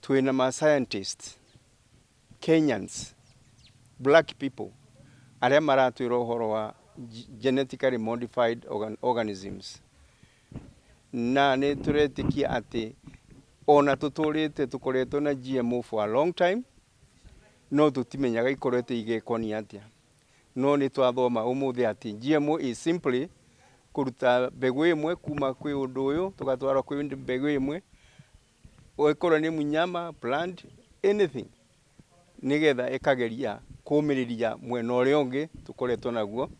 twina ma scientists Kenyans black people aria maratwira uhoro wa genetically modified organisms na ni turetikia ati ona tuturite tukoretwo na GMO for a long time no tutimenyaga ikorete igekoni atia no ni twathoma umuthi ati GMO is simply kuruta mbegu imwe kuma kwi undu uyu tugatwara kwi mbegu imwe oikora ni munyama plant anything nigetha ikageria kumiriria mwena uria ungi tukoretwo naguo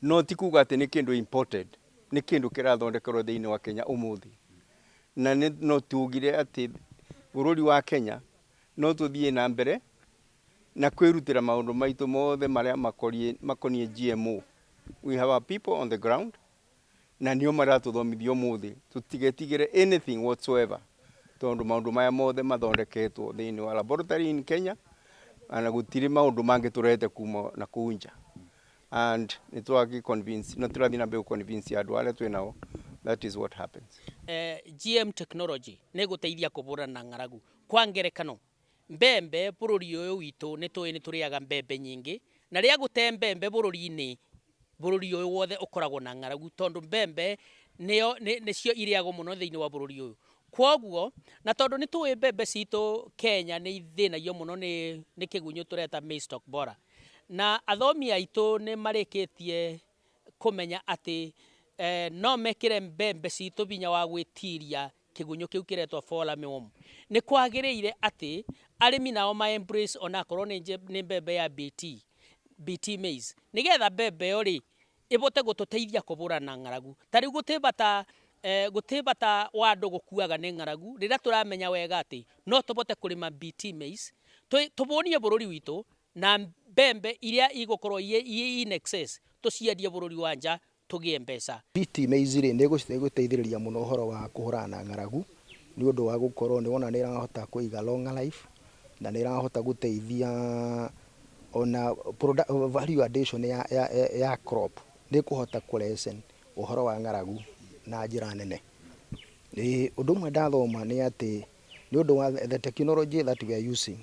no tikuga ati ni kindu imported ni kindu kirathondekerwo thiini wa Kenya umuthi na no tugire ati bururi wa Kenya no tuthie na mbere na kwirutira maundu maitu mothe maria makonie GMO. We have our people on the ground na nio maratuthomithio umuthi tutigetigire anything whatsoever tondu maundu maya mothe mathondeketwo thiini wa laboratory in Kenya ana gutiri maundu mangi turete kuma na kunja and nitwagi convince no turathi na be convince andu aria twinao that is what happens. GM technology ne guteithia kubura na ng'aragu kwa ngerekano mbembe bururi uyu witu ni turiaga mbembe nyingi na ria gute mbembe bururi uyu wothe ukoragwo na ng'aragu tondu mbembe nicio iriago muno thiini wa bururi uyu kwoguo na tondu ni tuwe mbembe citu Kenya ni ithinagio muno ni kigunyu tureta maize stalk borer na athomi aitu ni marikitie kumenya ati no mekire mbembe citu binya wa gwitiria kigunyu kiu kiretwa fall armyworm ni kwagiriire ati arimi nao ma embrace ona korwo ni mbembe ya BT maize nigetha mbembe yo ri ibote gututeithia kubura na ng'aragu tari gutibata wandu gukuaga ni ng'aragu rira turamenya wega ati no tubote kurima BT maize tubonie bururi witu na mbembe iria igukorwo in excess tuciendie bururi wa nja tugie mbeca. BT maize ri niguteithiriria muno horo wa kuhurana na ng'aragu ni undu wa gukorwo ni wona ni irahota kuiga long life na ni irahota guteithia ona value addition ya crop ni kuhota kulesen uhoro wa ng'aragu na njira nene. Ni undu mwe ndathoma ni ati ni undu wa the technology that we are using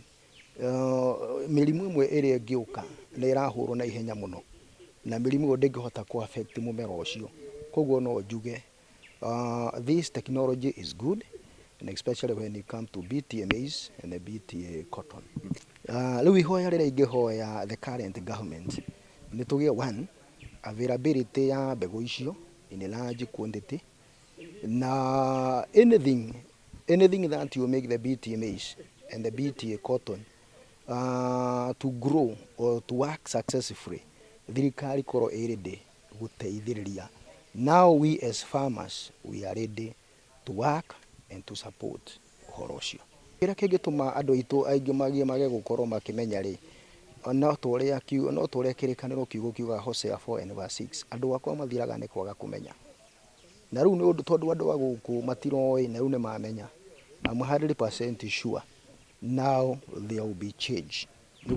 mirimu imwe iria ngiuka ni irahurwo na ihenya muno na mirimu ndingihota ku affect mumera ucio koguo no njuge this technology is good and especially when it comes to BT maize and the BT cotton. Riu ihoya riria ingihoya the current government ni tugie one availability ya mbegu icio in large quantity na anything that you make the BT maize and the BT cotton to grow or to work successfully thirikari korwo ready guteithiriria. Now we as farmers we are ready to work and to support uhoro ucio. Kira kingituma andu itu aingi mage gukorwo makimenya ri no turia kirikaniro kiuga Hosea 4:6 andu akwa mathiraga ni kwaga kumenya na riu ni undu tondu andu wa guku matiroi na riu ni mamenya. I'm 100% sure now there will be change.